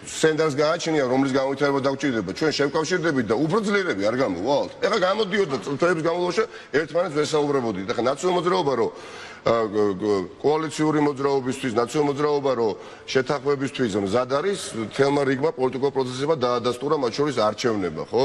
სენდარს გააჩნია, რომლის გამოვითარება დაგვჭირდება, ჩვენ შევკავშირდებით და უფრო ძლიერები არ გამოვალთ. ეხლა გამოდიოთ და წლების განმავლობაში ერთმანეთს ვესაუბრებოდით. ეხლა ნაციონალური მოძრაობა რომ კოალიციური მოძრაობისთვის, ნაციონალური მოძრაობა რომ შეთანხმებისთვის მზად არის, თელმა რიგმა პოლიტიკურ პროცესებმა დაადასტურა მათ შორის არჩევნება, ხო?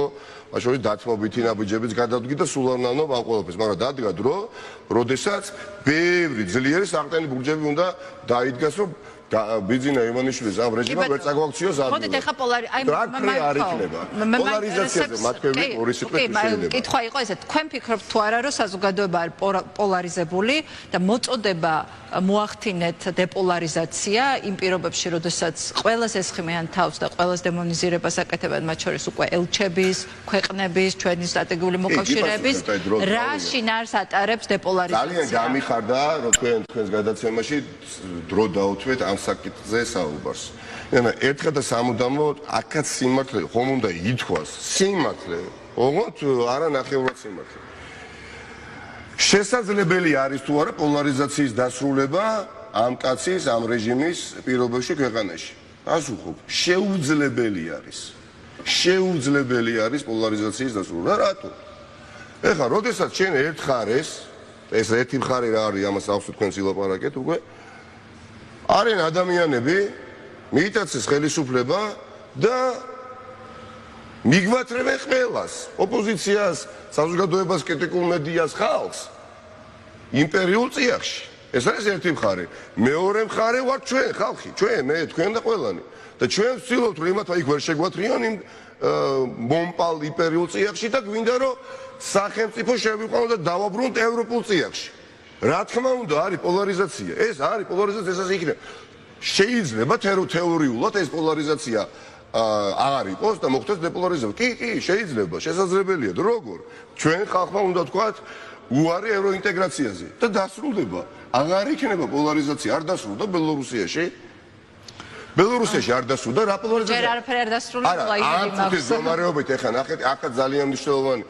მათ შორის დათმობითი ნაბიჯებიც გადავდგა და სულ არ ნანო ამ ყველაფერს, მაგრამ დადგა დრო, როდესაც ბევრი ძლიერი საყრდენი ბურჯები უნდა დაიდგას, რომ ბიძინა ივანიშვილის ამ რეჟიმმა ვერ წაგვაქციოს ადგილი. მოდით ეხა პოლარიზაციაზე მათქვევი ორი სიტყვით შეიძლება. კითხვა იყო ესე, თქვენ ფიქრობთ თუ არა რომ საზოგადოება არის პოლარიზებული და მოწოდება მოახდინეთ დეპოლარიზაცია იმ პირობებში, როდესაც ყველას ესხმიან თავს და ყველას დემონიზირებას აკეთებენ, მათ შორის უკვე ელჩების, ქვეყნების, ჩვენი სტრატეგიული მოკავშირეების, რა შინაარს ატარებს დეპოლარიზაცია? ძალიან გამიხარდა, რომ თქვენს გადაცემაში დრო დაუთვეთ ამ საკითხზე საუბარს. ერთხელ და სამუდამოდ აქაც სიმართლე ხომ უნდა ითქვას, სიმართლე, ოღონდ არა ნახევრად სიმართლე. შესაძლებელი არის თუ არა პოლარიზაციის დასრულება ამ კაცის, ამ რეჟიმის პირობებში ქვეყანაში? პასუხობ, შეუძლებელი არის. შეუძლებელი არის პოლარიზაციის დასრულება. რატო? ეხლა, როდესაც ჩვენ ერთხარეს, ეს ერთი მხარე რა არის, ამას ახსოვთ თქვენ სილაპარაკეთ უკვე, არიან ადამიანები, მიიტაცეს ხელისუფლება და მიგვათრევენ ყველას, ოპოზიციას, საზოგადოებას, კრიტიკულ მედიას, ხალხს იმპერიულ წიაღში. ეს არის ერთი მხარე. მეორე მხარე ვარ ჩვენ, ხალხი, ჩვენ, მე, თქვენ და ყველანი. და ჩვენ ვცდილობთ, რომ იმათ იქ ვერ შეგვათრიონ იმ მომპალ იმპერიულ წიაღში და გვინდა რომ სახელმწიფო შევიყვანოთ და დავაბრუნოთ ევროპულ წიაღში. რა თქმა უნდა, არის პოლარიზაცია. ეს არის პოლარიზაცია, ეს იქნება. შეიძლება თეორიულად ეს პოლარიზაცია აღარ იყოს და მოხდეს დეპოლარიზაცია. კი, შეიძლება, შესაძლებელია. როგორ? ჩვენ ხალხმა უნდა თქვათ უარი ევროინტეგრაციაზე და დასრულდება. აღარ იქნება პოლარიზაცია, არ დასრულდა ბელორუსიაში. ბელორუსიაში არ დასრულდა რა პოლარიზაცია? ჯერ არაფერი არ დასრულდა, ლაიგები მაქვს. მდგომარეობით ეხლა ნახეთ, აქაც ძალიან მნიშვნელოვანი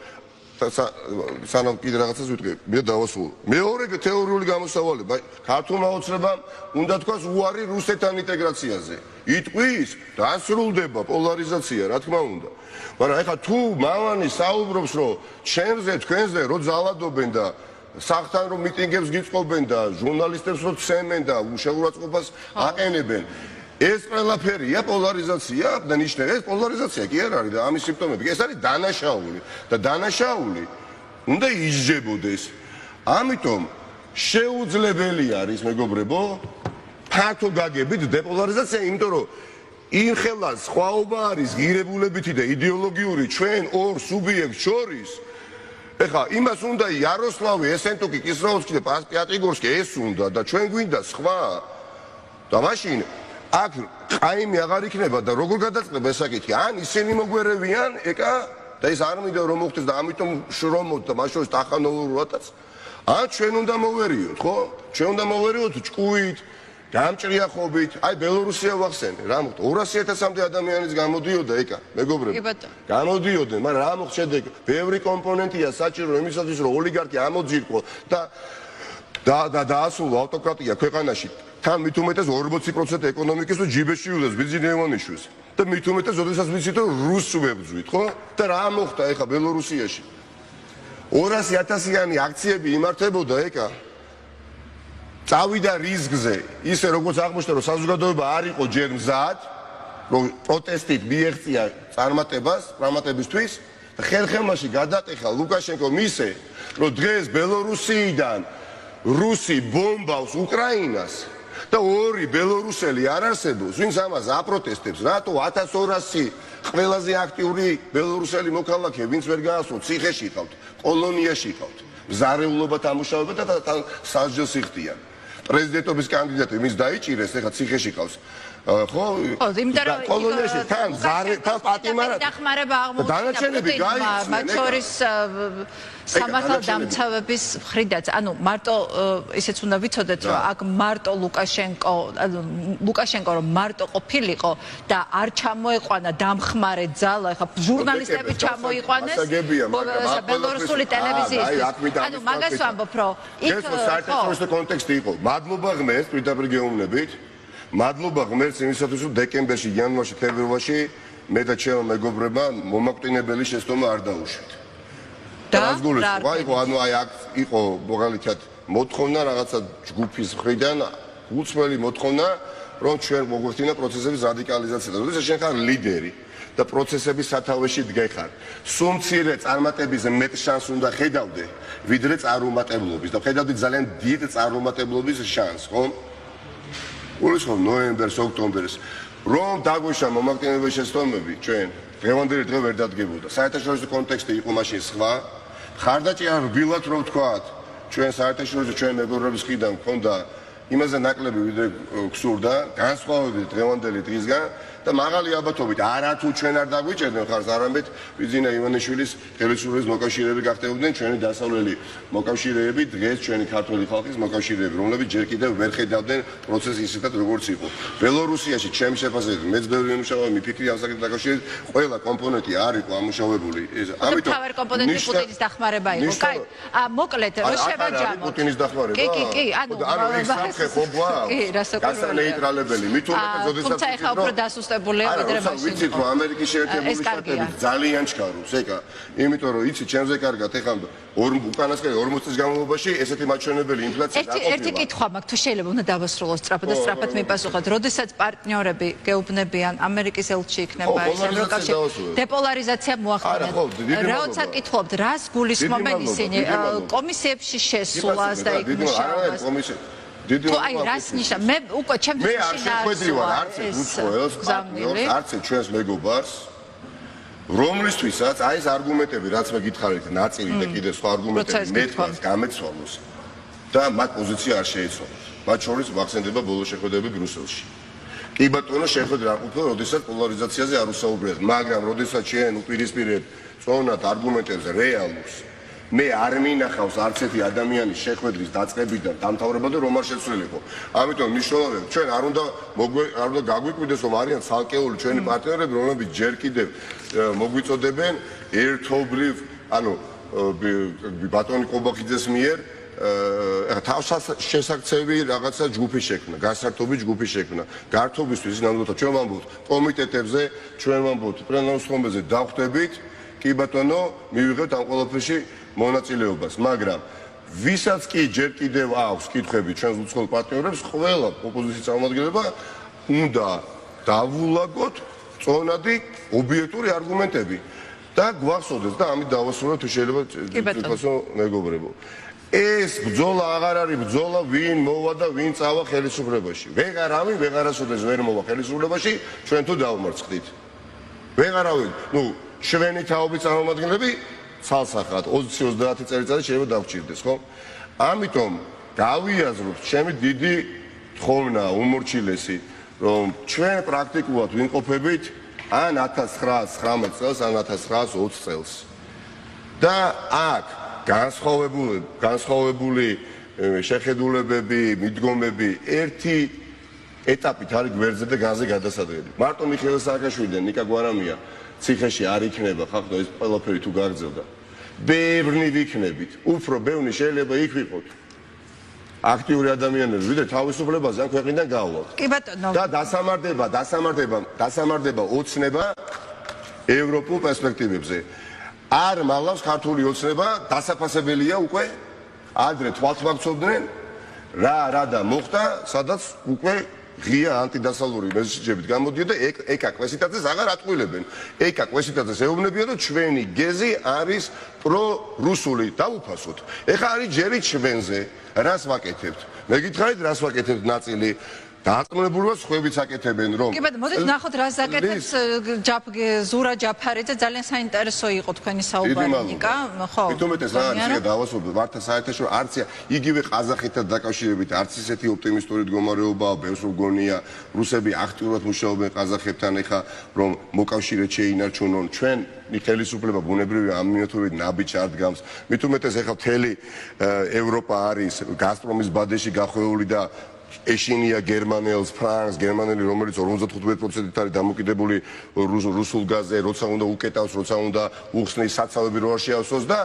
სანამ კიდე რაღაცას ვიტყვი, მე დავასრულო. მეორე თეორიული გამოსავალება, ქართულმა ოცნებამ უნდა თქვას უარი რუსეთთან ინტეგრაციაზე. იტყვის, დასრულდება პოლარიზაცია, რა თქმა უნდა. მაგრამ ეხლა თუ მამანი საუბრობს, რომ ჩემზე, თქვენზე რო ძალადობენ და სახთან რომ მიტინგებს გიწყობენ და ჟურნალისტებს რო ცემენ და უშეურაცხყოფას აყენებენ, ეს ყველაფერია პოლარიზაცია და ნიშნავს, ეს პოლარიზაცია კი არ არის და ამის სიმპტომები. ეს არის დანაშაული და დანაშაული უნდა ისჯებოდეს. ამიტომ შეუძლებელი არის, მეგობრებო, ფართო გაგებით დეპოლარიზაცია, იმიტომ რომ იმ ხელას სხვაობა არის ღირებულებითი და იდეოლოგიური ჩვენ ორ სუბიექტს შორის. ეხლა იმას უნდა იაროსლავი, ესენტუკი, კისლოვსკი და პიატიგორსკი ეს უნდა და ჩვენ გვინდა სხვა. და მაშინ აქ ყაიმი აღარ იქნება და როგორ გადაწყდება ეს საკითხი? ან ისინი მოგვერევიან ეკა და ეს არ მინდა რომ მოხდეს და ამიტომ შრომობთ და მათ შორის ტახანოლურადაც. ან ჩვენ უნდა მოვერიოთ, ხო? ჩვენ უნდა მოვერიოთ ჭკუით, გამჭრიახობით. აი ბელორუსია ვახსენე, რა მოხდა? 200,000-მდე ადამიანის გამოდიოდა ეკა, მეგობრებო. გამოდიოდნენ, მაგრამ რა მოხდა შედეგი? ბევრი კომპონენტია საჭირო იმისათვის, რომ ოლიგარქი ამოძირკო და დაასრულო ავტოკრატია ქვეყანაში. თან მით უმეტეს 40% ეკონომიკის თუ ჯიბეში უდას ბიძინა ივანიშვილს და მით უმეტეს ოდესაც ვიცით რომ რუსს ვებძვით, ხო? და რა მოხდა ეხა ბელორუსიაში? 200,000-იანი აქციები იმართებოდა ეკა. წავიდა რისკზე, ისე როგორც აღმოჩნდა, რომ საზოგადოება არ იყო ჯერ მზად, რომ პროტესტით მიეღწია წარმატებისთვის, და ხერხემაში გადატეხა ლუკაშენკო მისე, რომ დღეს ბელორუსიიდან რუსი ბომბავს უკრაინას და ორი ბელორუსელი არ არსებობს, ვინც ამას აპროტესტებს, რატო 1200 ყველაზე აქტიური ბელორუსელი მოქალაქე, ვინც ვერ გაასწორ, ციხეში იყავთ, კოლონიაში იყავთ, მზარეულობა თამუშავებთ და სასჯელს იხდიან. პრეზიდენტობის კანდიდატი ვინც დაიჭირეს, ეხლა ციხეში ყავს. ხო, კოლონიაში თან პატიმარად დახმარება აღმოჩნდა მათ შორის სამართალ დამცავების მხრიდაც, ანუ მარტო ისეც უნდა ვიცოდეთ, რომ აქ მარტო ლუკაშენკო რომ მარტო ყოფილიყო და არ ჩამოეყვანა დამხმარე ძალა, ეხლა ჟურნალისტები ჩამოიყვანეს ბელორუსული ტელევიზიისთვის. ანუ მაგას ვამბობ, რომ იქ საერთაშორისო კონტექსტი იყო. მადლობა ღმერთს, პირდაპირ გეუბნებით. მადლობა ღმერთს იმისათვის, რომ დეკემბერში, იანვარში, თებერვალში მე და ჩემო მეგობრებმა მომაკვდინებელი შეცდომა არ დაუშვით. და რა იყო, ანუ აი აქ იყო მაგალითად მოთხოვნა რაღაცა ჯგუფის მხრიდან, უცვლელი მოთხოვნა, რომ ჩვენ მოგვეხდინა პროცესების რადიკალიზაცია. როდესაც შენ ხარ ლიდერი და პროცესების სათავეში დგეხარ, სულ მცირე წარმატების მეტ შანსს უნდა ხედავდე, ვიდრე წარუმატებლობის და ხედავდი ძალიან დიდ წარუმატებლობის შანსს, ხო? გულისხმობ ნოემბერს, ოქტომბერს, რომ დაგვეშვა მომაკვდინებელი შეცდომები, ჩვენ დღევანდელი დღე ვერ დადგებოდა. საერთაშორისო კონტექსტი იყო მაშინ სხვა. ხარდაჭერა რბილად რომ ვთქვათ, ჩვენ საერთაშორისო ჩვენ მეგობრების მხრიდან მქონდა იმაზე ნაკლები ვიდრე გსურდა, განსხვავებით დღევანდელი დღისგან და მაღალი ალბათობით არა თუ ჩვენ არ დაგვიჭერდნენ ხარს, არამედ ბიძინა ივანიშვილის ხელისუფლების მოკავშირეები გახდებოდნენ ჩვენი დასავლელი მოკავშირეები, დღეს ჩვენი ქართული ხალხის მოკავშირეები, რომლებიც ჯერ კიდევ ვერ ხედავდნენ პროცესს ისეთად როგორც იყო. ბელორუსიაში ჩემი შეფასებით მეც ბევრი მუშაობა მიფიქრი ამ საკითხთან დაკავშირებით, ყველა კომპონენტი არ იყო ამუშავებული. ამიტომ თავარ კომპონენტი პუტინის დახმარება იყო. კაი, მოკლედ რო შევაჯამოთ. პუტინის დახმარება? კი, ანუ გასანეიტრალებელი, მით უმეტეს როდესაც თუმცა ეხლა უფრო დასუსტებულია ვიდრე მაშინ. ვიცით რომ ამერიკის შეერთებული შტატები ძალიან ჩქარობს, ეკა, იმიტომ რომ იცი ჩემზე კარგად ეხლა უკანასკნელი 40 წლის განმავლობაში ესეთი მაჩვენებელი ინფლაცია დაყოფილა. ერთი კითხვა მაქვს, თუ შეიძლება უნდა დავასრულო სწრაფად და სწრაფად მიპასუხოთ. როდესაც პარტნიორები გეუბნებიან ამერიკის ელჩი იქნება დეპოლარიზაცია მოახდინეთ. რაოცა კითხულობთ, რას გულისხმობენ ისინი კომისიებში შესულას და იქ მუშაობას? თუ აი რას ნიშნა მე უკვე ჩემთვის შეხვედრივარ არც უცხოელს პარტნიორს არც ჩვენს მეგობარს რომლისთვისაც აი ეს არგუმენტები რაც მე გითხარით ნაწილი და კიდე სხვა არგუმენტები მეთქავს გამეცვალოს და მათ პოზიცია არ შეეცვალოს მათ შორის ვახსენდება ბოლო შეხვედრები ბრიუსელში კი ბატონო შეხვედრა არ ყოფილა როდესაც პოლარიზაციაზე არ უსაუბრეთ მაგრამ როდესაც შენ უპირისპირებ წონად არგუმენტებზე რეალურს მე არ მინახავს არც ერთი ადამიანის შეხვედრის დაწყებიდან დამთავრებამდე რომ არ შეცვლილიყო. ამიტომ მნიშვნელოვანია ჩვენ არ უნდა გაგვიკვირდეს რომ არიან ცალკეული ჩვენი პარტნიორები რომლებიც ჯერ კიდევ მოგვიწოდებენ ერთობლივ ანუ ბატონი ყობახიძეს მიერ თავშესაქცევი რაღაცა ჯგუფი შექმნა, გასართობი ჯგუფი შექმნა. გართობისთვის ნამდვილად ჩვენ ვამბობთ კომიტეტებზე, ჩვენ ვამბობთ პლენარულ ხომბეზე დავხვდებით, კი ბატონო, მივიღებთ ამ ყველაფერში მონაწილეობას, მაგრამ ვისაც კი ჯერ კიდევ აქვს კითხვები ჩვენს უცხოელ პარტნიორებს, ყველა ოპოზიციის წარმომადგენლობა უნდა დავულაგოთ წონადი ობიექტური არგუმენტები და გვახსოვდეს და ამით დავასრულოთ თუ შეიძლება თვითონ მეგობრებო. ეს ბრძოლა აღარ არის ბრძოლა ვინ მოვა და ვინ წავა ხელისუფლებაში. ვეღარავინ ვეღარასოდეს ვერ მოვა ხელისუფლებაში, ჩვენ თუ დავმარცხდით. ვეღარავინ, ჩვენი თაობის წარმომადგენლები ცალსახად 20-30 წელიწადი შეიძლება დავჭირდეს, ხო? ამიტომ გავიაზროთ ჩემი დიდი თხოვნა, უმორჩილესი, რომ ჩვენ პრაქტიკულად ვინყოფებით ან 1919 წელს, ან 1920 წელს. და აქ განსხვავებული შეხედულებები, მიდგომები ერთი ეტაპით არის გვერდზე და განზე გადასადრელი. მარტო მიხეილ სააკაშვილი და ნიკა გვარამია ციხეში არ იქნება ხახტო ეს ყველაფერი თუ გაგრძელდა. ბევრი ვიქნებით, უფრო ბევრი შეიძლება იქ ვიყოთ. აქტიური ადამიანები, ვიდრე თავისუფლებაზე ან ქვეყნიდან გავვალთ. კი ბატონო. და დასამარდება ოცნება ევროპულ პერსპექტივებზე. არ მალავს ქართული ოცნება, დასაფასებელია უკვე ადრე თვალთვაგწობდნენ რა და მოხდა, სადაც უკვე ღია ანტიდასალური მესიჯებით გამოდიოდა და ეკა კვესიტაძეს აღარ ატყუილებენ. ეკა კვესიტაძეს ეუბნებიან, რომ ჩვენი გეზი არის პრო-რუსული, დავუფასოთ. ეხლა არის ჯერი ჩვენზე, რას ვაკეთებთ? მე გითხარით, რას ვაკეთებთ ნაწილი? დააყრდნობულობას ხვებიც აკეთებენ, რომ კი ბატონო, მოდით ნახოთ რა ზაკეთებს ზურა ჯაფარიძე, ძალიან საინტერესო იყო თქვენი საუბარი ნიკა, ხო? მithumetes რა არის დავასრულებ ვართა საერთაშორისო არცია იგივე ყაზახეთთან დაკავშირებით არც ისეთი ოპტიმისტური მდგომარეობაა, ბევრს მგონია რუსები აქტიურად მუშაობენ ყაზახეთთან ეხა რომ მოკავშირედ შეინარჩუნონ ჩვენ ხელისუფლება ბუნებრივი ამინათობით ნაბიჯ არ დგამს. მithumetes ეხა მთელი ევროპა არის გაზპრომის ბადეში გახვეული და ეშინია გერმანელს, ფრანკს, გერმანელი, რომელიც 55%-ით არის დამოკიდებული რუსულ გაზზე, როცა უნდა უკეტავს, როცა უნდა უხსნის საცავები რო არ შეავსოს და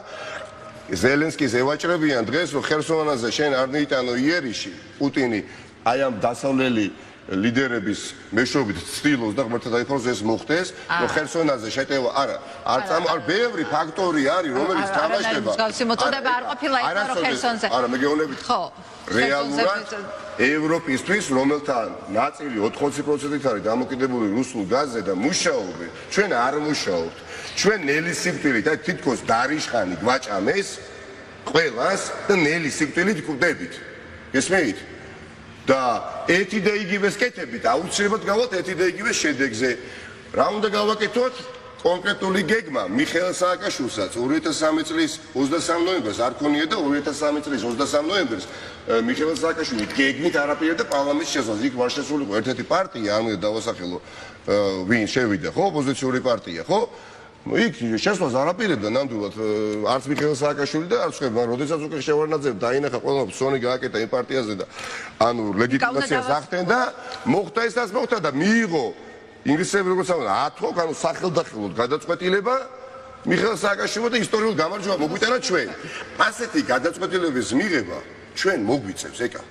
ზელენსკის ევაჭრებიან დღეს, რომ ხერსონაზე შენ არ მიიტანო იერიში, პუტინი აი ამ დასავლელი ლიდერების მეშვეობით ცდილობს და ღმერთთან დაიფაროს ეს მოხდეს, რომ ხერსონაზე შეტევა არ ბევრი ფაქტორი არის, რომელიც თამაშდება. მსგავსი მოწოდება არ ყოფილა ის რომ ხერსონზე. არა, მე გეუბნებით. ხო. რეალურად ევროპისთვის, რომელთა ნაწილი 80%-ით არის დამოკიდებული რუსულ გაზზე და მუშაობენ, ჩვენ არ მუშაობთ. ჩვენ ნელი სიკვდილით, აი თითქოს დარიშხანი გვაჭამეს ყველას და ნელი სიკვდილით გვდებით. გესმით? და ერთი და იგივე სკეთებით აუცილებლად გავალთ ერთი და იგივე შედეგზე. რა უნდა გავაკეთოთ? კონკრეტული გეგმა მიხეილ სააკაშვილსაც 2013 წლის 23 ნოემბერს არ ქონია და 2013 წლის 23 ნოემბერს მიხეილ სააკაშვილი გეგმით არაპირებდა პარლამენტის შესვლას. იქ არ შესულიყო ერთ-ერთი პარტია, არ უნდა დავასახელო ვინ შევიდა, ხო, ოპოზიციური პარტია, ხო? იქ შესვლას არაპირებდა ნამდვილად არც მიხეილ სააკაშვილი და არც ხე, მაგრამ როდესაც უკვე შევარდნაძე დაინახა ყველა ფსონი გააკეთა იმ პარტიაზე და ანუ ლეგიტიმაციას ახდენ და მოხდა ეს რაც მოხდა და მიიღო ინგლისელი როგორც ამბობენ, ათქო, ანუ სახელდახელოდ გადაწყვეტილება მიხეილ სააკაშვილმა და ისტორიულ გამარჯვება მოგვიტანა ჩვენ. ასეთი გადაწყვეტილების მიღება ჩვენ მოგვიწევს ეკა.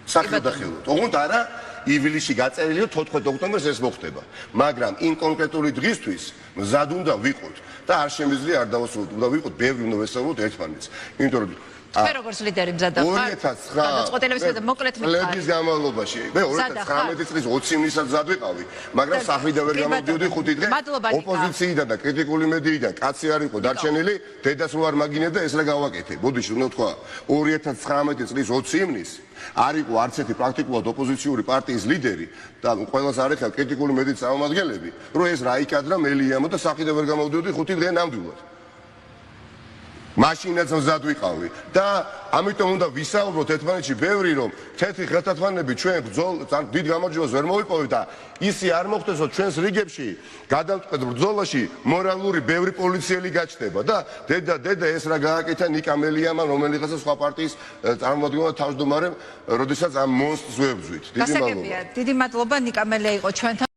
სახელდახელოდ. ოღონდ არა ივლისში გაწერილია 14 ოქტომბერს ეს მოხდება. მაგრამ იმ კონკრეტული დღისთვის მზად უნდა ვიყოთ და არ შემიძლია არ დავასრულოთ, უნდა ვიყოთ ბევრი უნდა ვესწავლოთ ერთმანეთს. იმიტომ რომ თქვენ როგორც ლიდერი მზად ხართ? 2009 გადაწყვეტილების მოკლედ წლების განმავლობაში. მე 2019 წლის 20 ივნისად მზად ვიყავი, მაგრამ სახლიდან ვერ გამოდიოდი 5 დღე. ოპოზიციიდან და კრიტიკული მედიიდან კაცი არ იყო დარჩენილი, დედას რო არ მაგინებდა ეს რა გავაკეთე. ბოდიში უნდა თქვა 2019 წლის 20 ივნისს არ იყო არც ერთი პრაქტიკულად ოპოზიციური პარტიის ლიდერი და ყველას არ ეხა კრიტიკული მედიის წარმომადგენლები, რომ ეს რა იკადრა მელიამო და სახლიდან ვერ გამოდიოდი 5 დღე ნამდვილად. მაშინაც მზად ვიყავი და ამიტომ უნდა ვისაუბროთ ერთმანეთში ბევრი რომ თეთრი ხელთათმანები ჩვენ ძალიან დიდ გამარჯვებას ვერ მოვიპოვებთ და ისი არ მოხდეს რომ ჩვენს რიგებში გადამწყვეტ ბრძოლაში მორალური ბევრი პოლიციელი გაჩნდება და დედა ეს რა გააკეთა ნიკა მელიამმა რომელიღაცა სხვა პარტიის წარმომადგენელმა თავმჯდომარემ როდესაც ამ მონსტრს ვებრძვით. დიდი მადლობა. დიდი მადლობა ნიკა მელია იყო ჩვენთან.